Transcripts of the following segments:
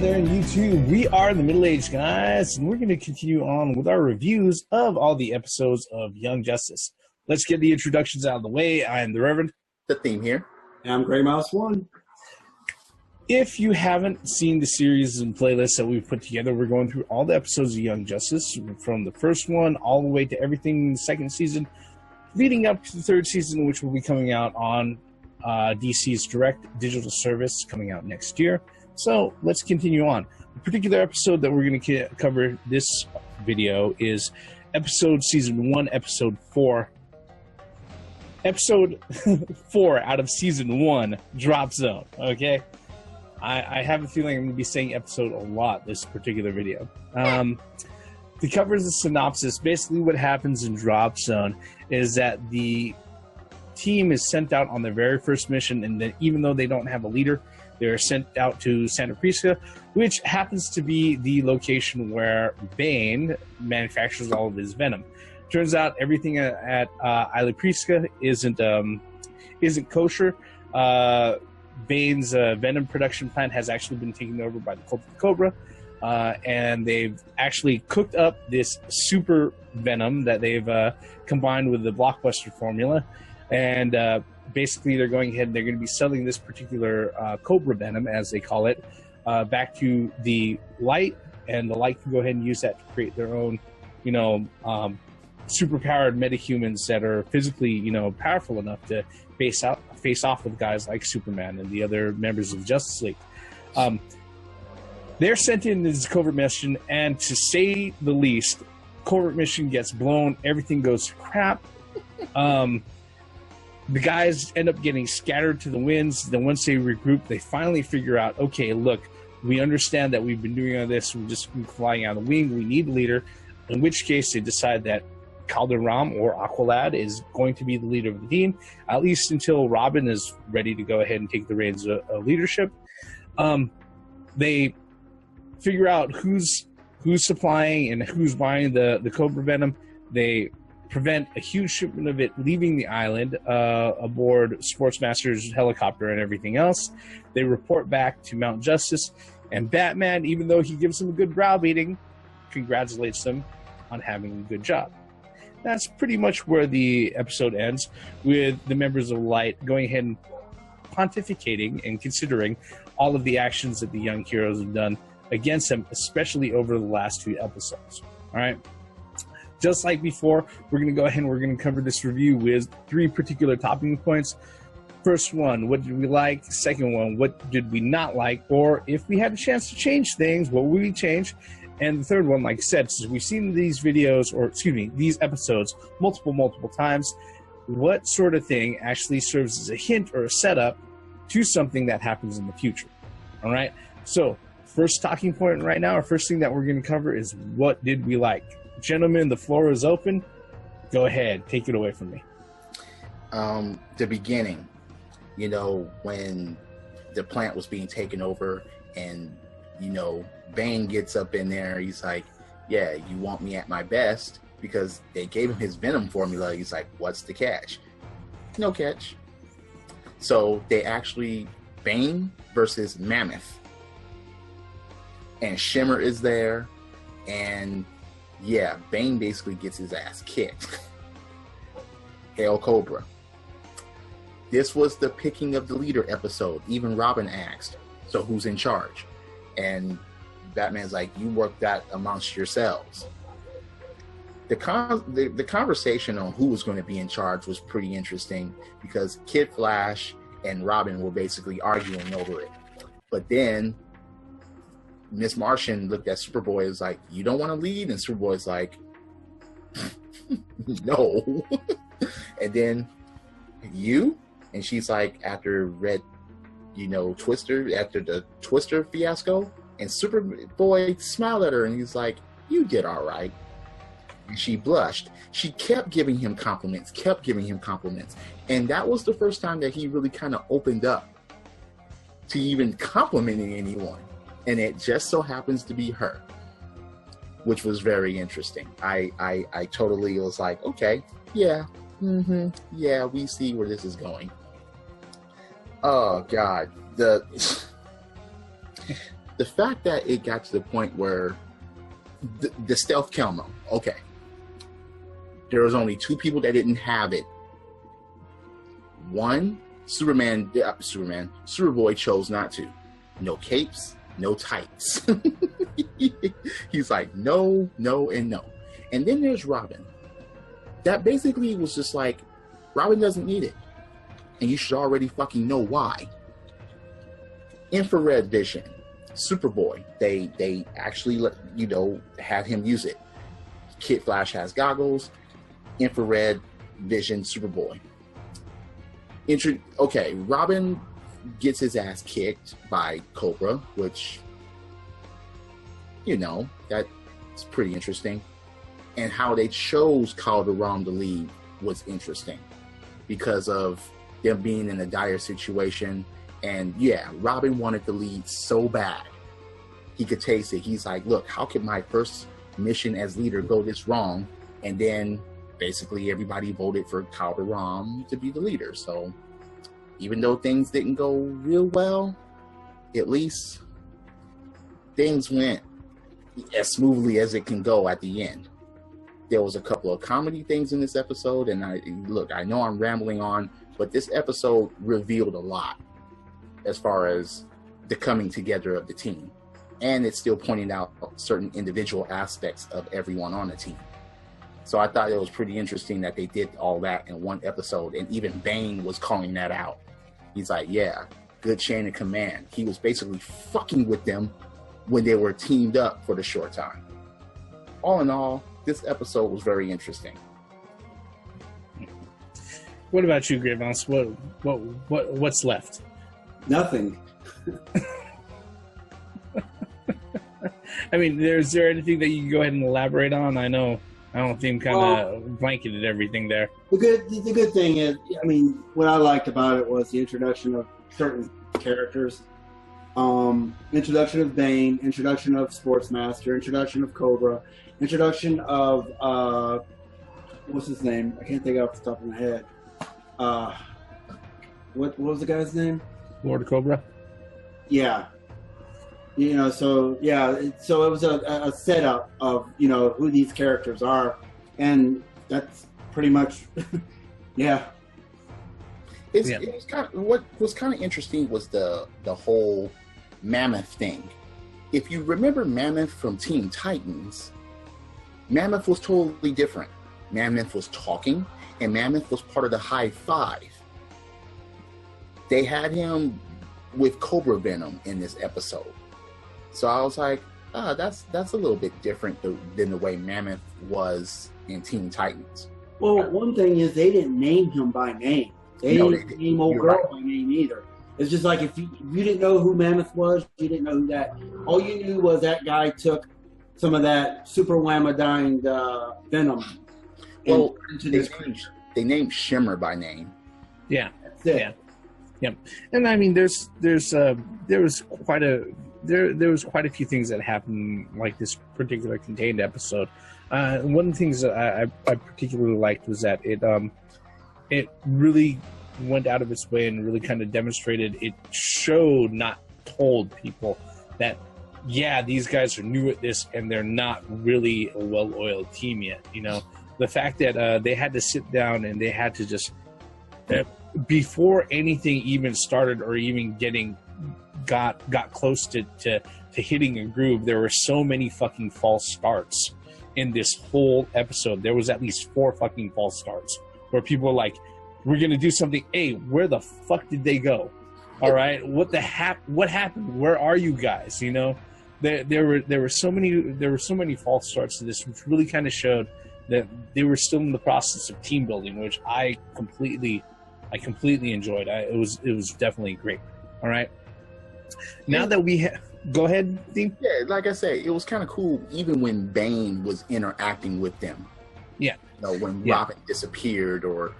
there in YouTube? We are the Middle-Aged Guys, and we're going to continue on with our reviews of all the episodes of Young Justice. Let's get the introductions out of the way. I am the Reverend. The Theme here. And I'm Grey Mouse 1. If you haven't seen the series and playlists that we've put together, we're going through all the episodes of Young Justice, from the first one all the way to everything in the second season, leading up to the third season, which will be coming out on DC's direct digital service coming out next year. So let's continue on. The particular episode that we're going to cover this video is season 1, episode 4. Episode 4 out of season 1, Drop Zone. Okay, I have a feeling I'm going to be saying episode a lot this particular video. To cover the synopsis, basically what happens in Drop Zone is that the team is sent out on their very first mission, and then even though they don't have a leader, they're sent out to Santa Prisca, which happens to be the location where Bane manufactures all of his venom. Turns out everything at Isla Prisca isn't kosher. Bane's venom production plant has actually been taken over by the Cult of the Cobra, and they've actually cooked up this super venom that they've combined with the blockbuster formula, and basically they're going ahead and they're going to be selling this particular Cobra venom, as they call it, back to the Light, and the Light can go ahead and use that to create their own, superpowered metahumans that are physically, powerful enough to face off with guys like Superman and the other members of Justice League. They're sent in this covert mission, and to say the least, covert mission gets blown. Everything goes to crap. The guys end up getting scattered to the winds. Then once they regroup, they finally figure out, okay, look, we understand that we've been doing all this. We've just been flying out of the wing. We need a leader. In which case, they decide that Calderon or Aqualad is going to be the leader of the team, at least until Robin is ready to go ahead and take the reins of leadership. They figure out who's supplying and who's buying the Cobra venom. They prevent a huge shipment of it leaving the island aboard Sportsmaster's helicopter and everything else. They report back to Mount Justice, and Batman, even though he gives them a good browbeating, congratulates them on having a good job. That's pretty much where the episode ends, with the members of Light going ahead and pontificating and considering all of the actions that the young heroes have done against them, especially over the last 2 episodes. All right. Just like before, we're going to go ahead and we're going to cover this review with 3 particular talking points. First one, what did we like? Second one, what did we not like? Or if we had a chance to change things, what would we change? And the third one, like I said, since we've seen these videos, or excuse me, these episodes multiple times, what sort of thing actually serves as a hint or a setup to something that happens in the future? All right. So first talking point right now, or first thing that we're going to cover is what did we like? Gentlemen, the floor is open. Go ahead. Take it away from me. The beginning, when the plant was being taken over and, Bane gets up in there. He's like, yeah, you want me at my best, because they gave him his venom formula. He's like, what's the catch? No catch. So they actually, Bane versus Mammoth. And Shimmer is there. And yeah, Bane basically gets his ass kicked. Hail Cobra. This was the picking of the leader episode. Even Robin asked, so who's in charge? And Batman's like, you work that amongst yourselves. The conversation on who was going to be in charge was pretty interesting, because Kid Flash and Robin were basically arguing over it. But then Miss Martian looked at Superboy and was like, you don't want to lead? And Superboy's like, no. And then you? And she's like, after Twister, after the Twister fiasco? And Superboy smiled at her and he's like, you did all right. And she blushed. She kept giving him compliments. And that was the first time that he really kind of opened up to even complimenting anyone. And it just so happens to be her, which was very interesting. I totally was like, okay, yeah, yeah, we see where this is going. Oh God, the fact that it got to the point where the stealth camo, okay, there was only two people that didn't have it. One, Superboy chose not to. No capes, no tights. He's like, no, and no. And then there's Robin. That basically was just like, Robin doesn't need it. And you should already fucking know why. Infrared vision, Superboy. They actually let have him use it. Kid Flash has goggles. Infrared vision, Superboy. Okay, Robin gets his ass kicked by Cobra, which, that's pretty interesting. And how they chose Calderon to lead was interesting because of them being in a dire situation. And yeah, Robin wanted to lead so bad. He could taste it. He's like, look, how could my first mission as leader go this wrong? And then basically everybody voted for Calderon to be the leader. So even though things didn't go real well, at least things went as smoothly as it can go at the end. There was a couple of comedy things in this episode, and I know I'm rambling on, but this episode revealed a lot as far as the coming together of the team. And it's still pointing out certain individual aspects of everyone on the team. So I thought it was pretty interesting that they did all that in one episode, and even Bane was calling that out. He's like, yeah, good chain of command. He was basically fucking with them when they were teamed up for the short time. All in all, this episode was very interesting. What about you, Grievance? What's left? Nothing. I mean, is there anything that you can go ahead and elaborate on? I don't think kind of blanketed everything there. The good thing is, I mean, what I liked about it was the introduction of certain characters. Introduction of Bane, introduction of Sportsmaster, introduction of Cobra, introduction of what's his name? I can't think off the top of my head. What was the guy's name? Lord Cobra. Yeah. So it was a setup of who these characters are, and that's pretty much yeah. It was kind of, what was kind of interesting was the whole Mammoth thing. If you remember Mammoth from Teen Titans, Mammoth was totally different. Mammoth was talking, and Mammoth was part of the High Five. They had him with Cobra Venom in this episode. So I was like, that's a little bit different than the way Mammoth was in Teen Titans. Well, one thing is they didn't name him by name. They didn't name old girl by name either. It's just like if you didn't know who Mammoth was, you didn't know who that. All you knew was that guy took some of that super whammadined venom. Well, they named Shimmer by name. Yeah, that's it. Yeah, yep. And I mean, there was quite a few things that happened like this particular contained episode. One of the things that I particularly liked was that it really went out of its way and really kind of demonstrated, it showed, not told people that, yeah, these guys are new at this and they're not really a well-oiled team yet. The fact that they had to sit down and they had to just, before anything even started or even got close to hitting a groove, there were so many fucking false starts in this whole episode. There was at least 4 fucking false starts where people were like, we're gonna do something. Hey, where the fuck did they go? All right, what happened? Where are you guys? There were so many false starts to this, which really kind of showed that they were still in the process of team building, which I completely enjoyed. It was definitely great. All right. Now that we go ahead, Dean. Yeah, like I said, it was kind of cool even when Bane was interacting with them. Yeah. When Robin disappeared, or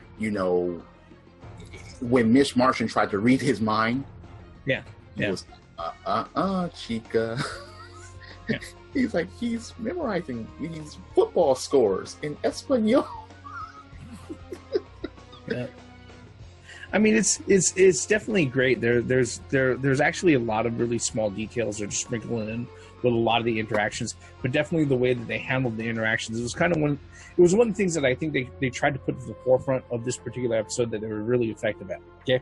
when Miss Martian tried to read his mind. Yeah. He was chica. Yeah. He's like, he's memorizing these football scores in Espanol. Yeah. I mean, it's definitely great. There's actually a lot of really small details that are sprinkled in with a lot of the interactions, but definitely the way that they handled the interactions, it was one of the things that I think they tried to put to the forefront of this particular episode that they were really effective at. Okay,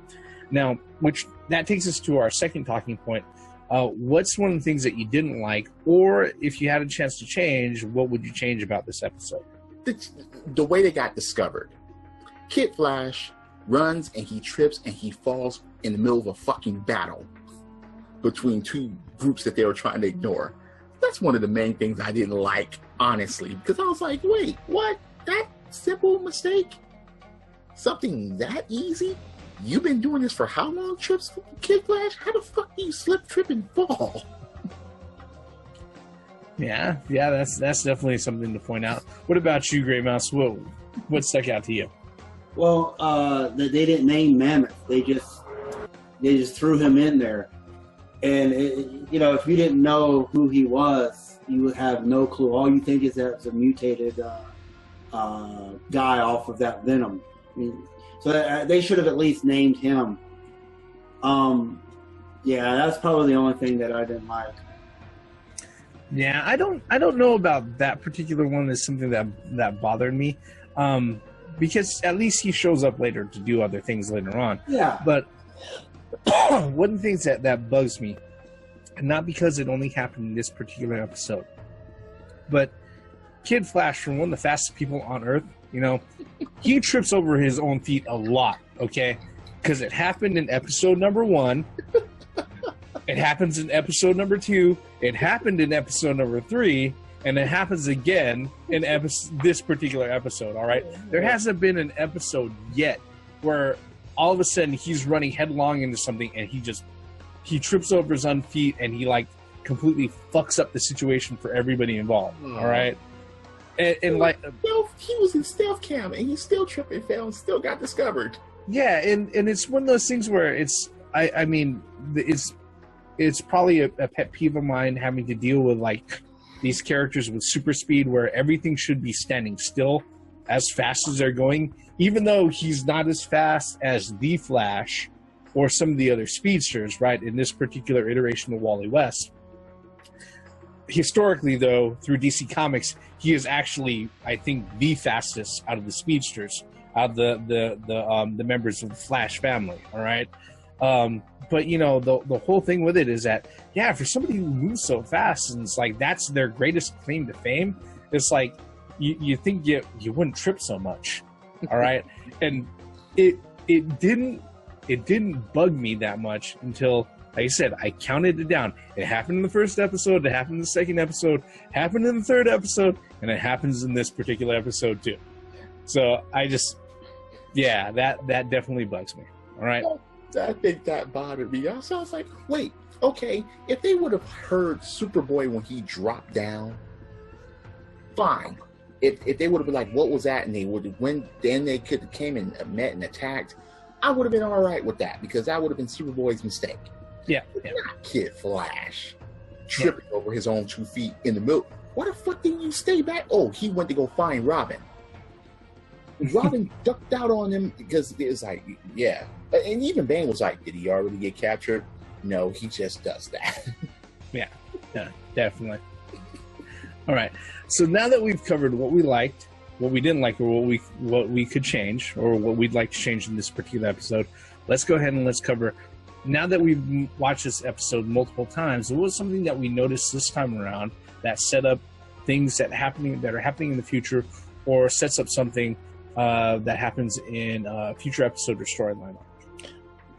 now which that takes us to our second talking point. What's one of the things that you didn't like, or if you had a chance to change, what would you change about this episode? The way they got discovered. Kid Flash runs and he trips and he falls in the middle of a fucking battle between two groups that they were trying to ignore. That's one of the main things I didn't like, honestly, because I was like, wait, what? That simple mistake? Something that easy? You've been doing this for how long, Trips, Kid Flash? How the fuck do you slip, trip, and fall? Yeah, that's definitely something to point out. What about you, Grey Mouse? What stuck out to you? Well, they didn't name Mammoth. They just threw him in there, and if you didn't know who he was, you would have no clue. All you think is that it's a mutated guy off of that Venom. I mean, so they should have at least named him. Yeah, that's probably the only thing that I didn't like. Yeah, I don't know about that particular one as something that bothered me. Because at least he shows up later to do other things later on. Yeah. But one of the things that bugs me, and not because it only happened in this particular episode, but Kid Flash, from one of the fastest people on Earth, he trips over his own feet a lot, okay? Because it happened in episode number 1. It happens in episode number 2. It happened in episode number 3. And it happens again in this particular episode, all right? There hasn't been an episode yet where all of a sudden he's running headlong into something and he trips over his own feet and he, completely fucks up the situation for everybody involved, all right? And he was in stealth cam and he still tripped and fell and still got discovered. Yeah, and it's one of those things where it's probably a pet peeve of mine having to deal with, these characters with super speed where everything should be standing still as fast as they're going, even though he's not as fast as the Flash or some of the other speedsters, right, in this particular iteration of Wally West. Historically, though, through DC Comics, he is actually, I think, the fastest out of the speedsters, out of the members of the Flash family, all right? But, the whole thing with it is that, yeah, for somebody who moves so fast, and it's that's their greatest claim to fame, it's you think you wouldn't trip so much, all right? And it didn't bug me that much until, like I said, I counted it down. It happened in the first episode, it happened in the second episode, happened in the third episode, and it happens in this particular episode too. So that definitely bugs me, all right? I think that bothered me. So I was like, wait, okay, if they would have heard Superboy when he dropped down, fine. If they would have been like, what was that? And then they could have came and met and attacked, I would have been all right with that because that would have been Superboy's mistake. Yeah. Not Kid Flash tripping over his own 2 feet in the middle. Why the fuck didn't you stay back? Oh, he went to go find Robin. Robin ducked out on him because it was yeah. And even Bane was like, did he already get captured? No, he just does that. Yeah, definitely. All right. So now that we've covered what we liked, what we didn't like, or what we could change, or what we'd like to change in this particular episode, let's go ahead and let's cover. Now that we've watched this episode multiple times, what was something that we noticed this time around that set up things that are happening in the future, or sets up something that happens in a future episode or storyline?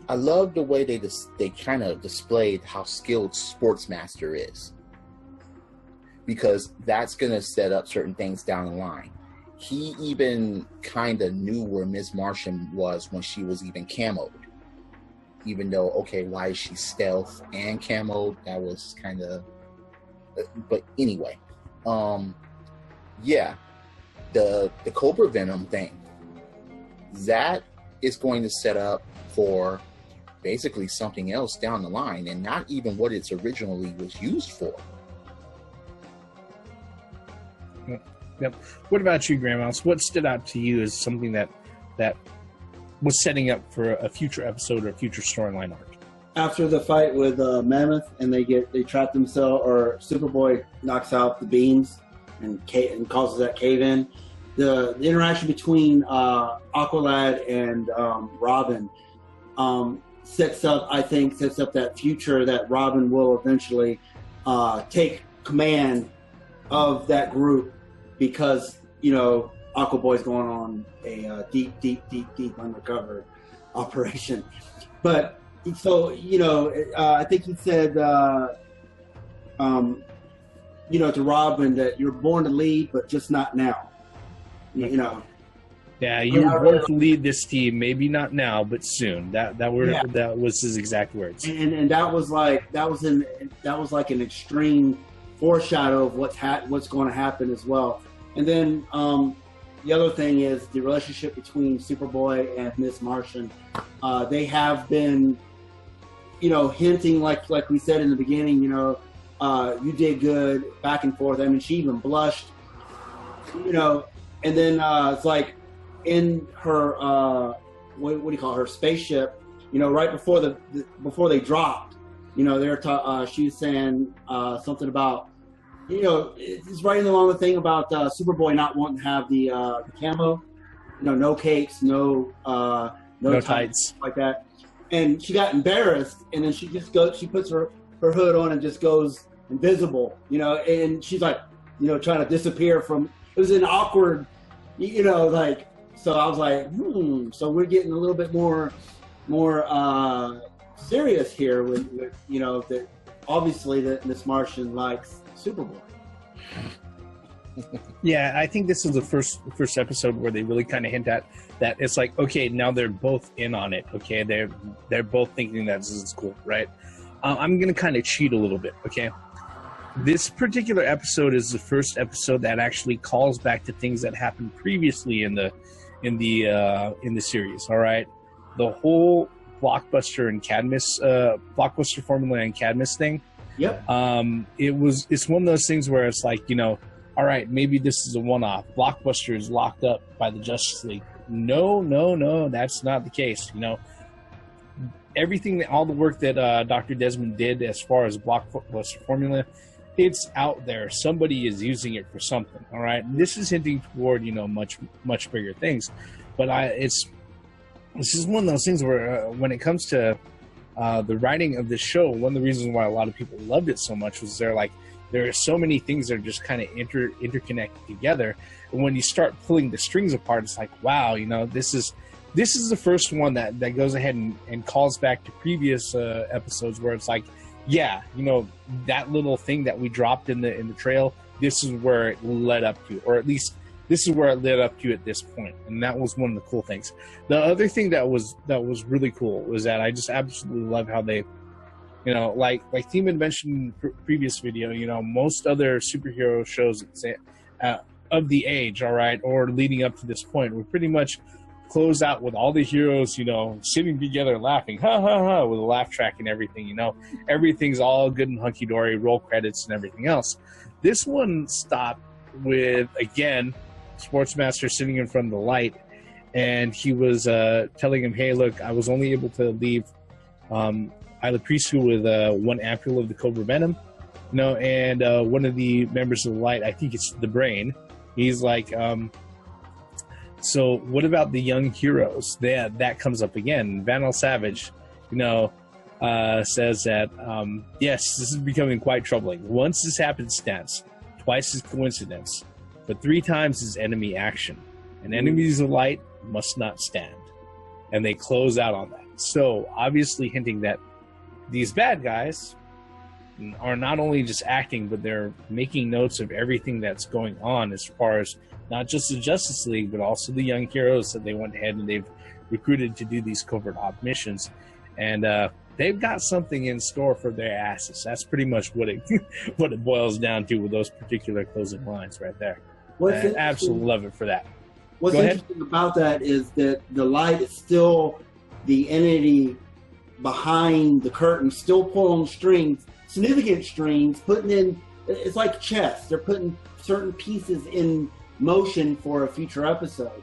I love the way they kind of displayed how skilled Sportsmaster is, because that's going to set up certain things down the line. He even kind of knew where Ms. Martian was when she was even camoed. Even though, okay, why is she stealth and camoed? That was kind of... But anyway, yeah, the Cobra Venom thing, that is going to set up for basically something else down the line, and not even what it's originally was used for. Yep. What about you, Grandmouse? What stood out to you as something that was setting up for a future episode or a future storyline arc. After the fight with Mammoth, and they trap themselves, or Superboy knocks out the beams and causes that cave in. The interaction between Aqualad and Robin sets up that future that Robin will eventually take command of that group, because Aquaboy's going on a deep undercover operation. But so I think he said to Robin that you're born to lead, but just not now. Yeah, you were born to lead this team, maybe not now, but soon. That was his exact words. And that was like an extreme foreshadow of what's going to happen as well. And then the other thing is the relationship between Superboy and Miss Martian. They have been, hinting, like we said in the beginning, you did good, back and forth. I mean, she even blushed, and then it's like in her, what do you call her, spaceship, right before they dropped, she was saying something about, it's right along the thing about Superboy not wanting to have the camo, no capes, no tights like that. And she got embarrassed, and then she puts her hood on and just goes invisible, and she's like, trying to disappear from, it was an awkward, so I was like, so we're getting a little bit more serious here with that obviously that Miss Martian likes Superboy. Yeah, I think this is the first episode where they really kind of hint at that. It's like, okay, now they're both in on it. Okay, they're both thinking that this is cool, right? I'm gonna kind of cheat a little bit. Okay, this particular episode is the first episode that actually calls back to things that happened previously in the series. All right, the whole Blockbuster and Cadmus, Blockbuster formula and Cadmus thing. Yep. It's one of those things where it's like, all right, maybe this is a one-off. Blockbuster is locked up by the Justice League. No, that's not the case. Everything, all the work that Dr. Desmond did as far as Blockbuster formula, it's out there. Somebody is using it for something. All right, this is hinting toward much bigger things, but this is one of those things where when it comes to the writing of this show, one of the reasons why a lot of people loved it so much was there are so many things that are just kind of interconnected together, and when you start pulling the strings apart, it's like, wow, this is the first one that goes ahead and calls back to previous episodes where it's like, yeah, that little thing that we dropped in the trail, this is where it led up to, or at least this is where it led up to at this point. And that was one of the cool things. The other thing that was really cool was that I just absolutely love how they, like Thiemann mentioned in previous video, most other superhero shows of the age, all right, or leading up to this point, we pretty much close out with all the heroes, sitting together laughing, ha ha ha, with a laugh track and everything, everything's all good and hunky-dory, roll credits and everything else. This one stopped with, again, Sportsmaster sitting in front of the light, and he was telling him, hey, look, I was only able to leave Isla Priesthood with 1 ampule of the Cobra Venom, and one of the members of the light, I think it's the Brain, he's like, so what about the young heroes? That comes up again. Vandal Savage, says that, yes, this is becoming quite troubling. Once is happenstance, twice is coincidence, but 3 times is enemy action. And enemies of light must not stand. And they close out on that. So, obviously hinting that these bad guys are not only just acting, but they're making notes of everything that's going on as far as not just the Justice League, but also the young heroes that they went ahead and they've recruited to do these covert op missions. And they've got something in store for their asses. That's pretty much what it boils down to with those particular closing lines right there. I absolutely love it for that. What's interesting about that is that the light is still the entity behind the curtain, still pulling strings, significant strings, putting in, it's like chess. They're putting certain pieces in motion for a future episode.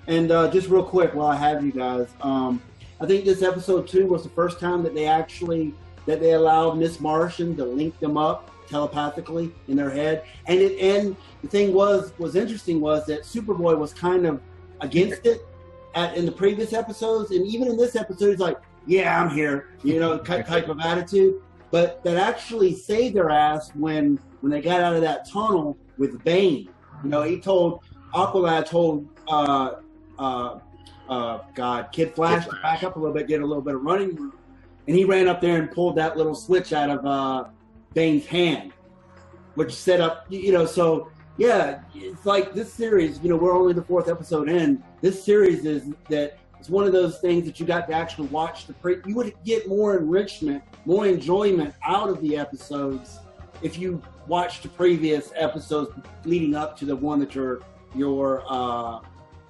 And just real quick, while I have you guys, I think this episode 2 was the first time that they allowed Miss Martian to link them up telepathically in their head. And the thing was interesting was that Superboy was kind of against it in the previous episodes, and even in this episode, he's like, "Yeah, I'm here," type of attitude. But that actually saved their ass when they got out of that tunnel with Bane. He told Aqualad told Kid Flash to back up a little bit, get a little bit of running room, and he ran up there and pulled that little switch out of Bane's hand, which set up. So yeah, it's like this series. We're only the 4th episode in. This series it's one of those things that you got to actually watch you would get more enrichment, more enjoyment out of the episodes if you watched the previous episodes leading up to the one that you're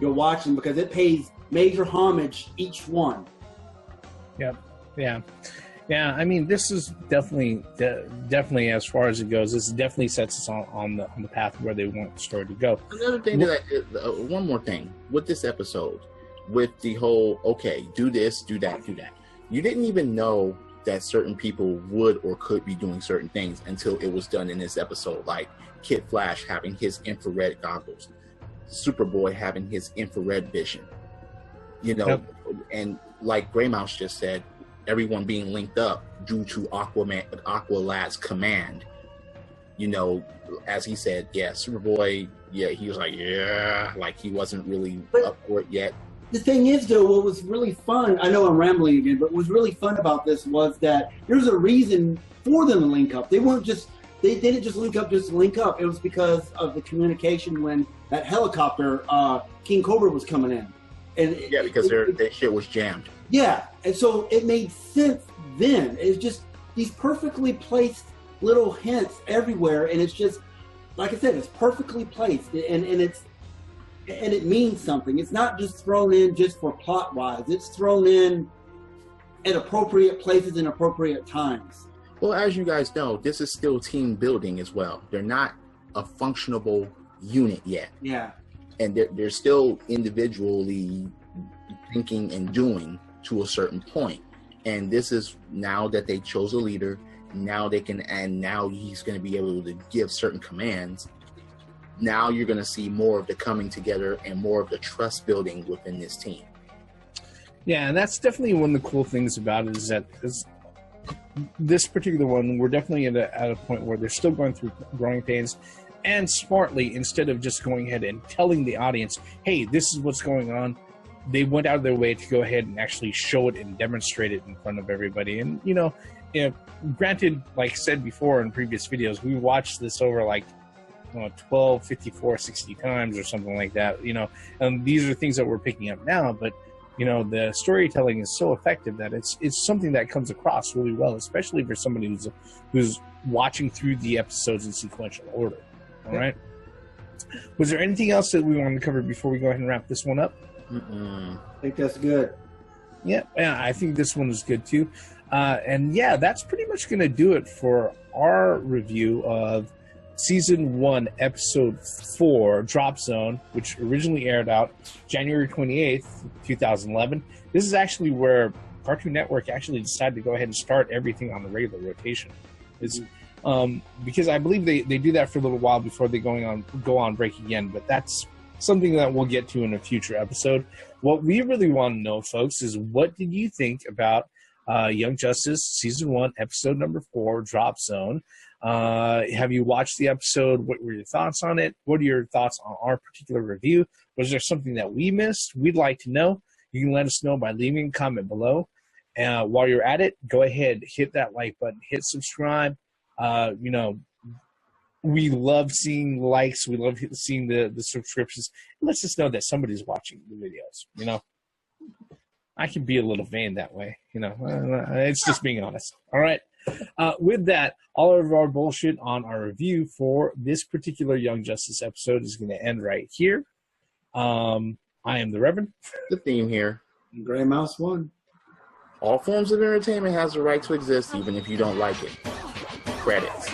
watching, because it pays major homage each one. Yep. Yeah. I mean, this is definitely as far as it goes. This definitely sets us on the path where they want the story to go. Another thing one more thing with this episode, with the whole do this, do that. You didn't even know that certain people would or could be doing certain things until it was done in this episode, like Kid Flash having his infrared goggles, Superboy having his infrared vision, Yep. And like Grey Mouse just said, everyone being linked up due to Aqualad's command. As he said, Superboy, he was like he wasn't really up for it yet. The thing is, though, what was really fun, I know I'm rambling again, but what was really fun about this was that there's a reason for them to link up. They didn't just link up just to link up. It was because of the communication when that helicopter, King Cobra, was coming in. And because their shit was jammed. Yeah, and so it made sense then. It's just these perfectly placed little hints everywhere, and it's just, like I said, it's perfectly placed, and it means something. It's not just thrown in just for plot wise. It's thrown in at appropriate places and appropriate times. Well, as you guys know, this is still team building as well. They're not a functionable unit yet. Yeah. And they're still individually thinking and doing to a certain point. And this is now that they chose a leader, now they can, and now he's going to be able to give certain commands. Now you're going to see more of the coming together and more of the trust building within this team. Yeah, and that's definitely one of the cool things about it, is that this particular one, we're definitely at a point where they're still going through growing pains, and smartly, instead of just going ahead and telling the audience, hey, this is what's going on, they went out of their way to go ahead and actually show it and demonstrate it in front of everybody. And, granted, like I said before in previous videos, we watched this over like 12, 54, 60 times or something like that, and these are things that we're picking up now, but the storytelling is so effective that it's something that comes across really well, especially for somebody who's watching through the episodes in sequential order. All right. Was there anything else that we wanted to cover before we go ahead and wrap this one up? I think that's good. Yeah, I think this one is good too. And yeah, that's pretty much going to do it for our review of Season 1, Episode 4, Drop Zone, which originally aired out January 28th, 2011. This is actually where Cartoon Network actually decided to go ahead and start everything on the regular rotation. Because I believe they do that for a little while before they go on break again, but that's something that we'll get to in a future episode. What we really want to know, folks, is what did you think about Young Justice Season 1, Episode number 4, Drop Zone? Have you watched the episode? What were your thoughts on it? What are your thoughts on our particular review? Was there something that we missed? We'd like to know. You can let us know by leaving a comment below. While you're at it, go ahead, hit that like button, hit subscribe. We love seeing likes. We love seeing the subscriptions. It lets us know that somebody's watching the videos, I can be a little vain that way, it's just being honest. All right. With that, all of our bullshit on our review for this particular Young Justice episode is going to end right here. I am the Reverend. The theme here. Grey Mouse 1. All forms of entertainment has the right to exist even if you don't like it. Credits.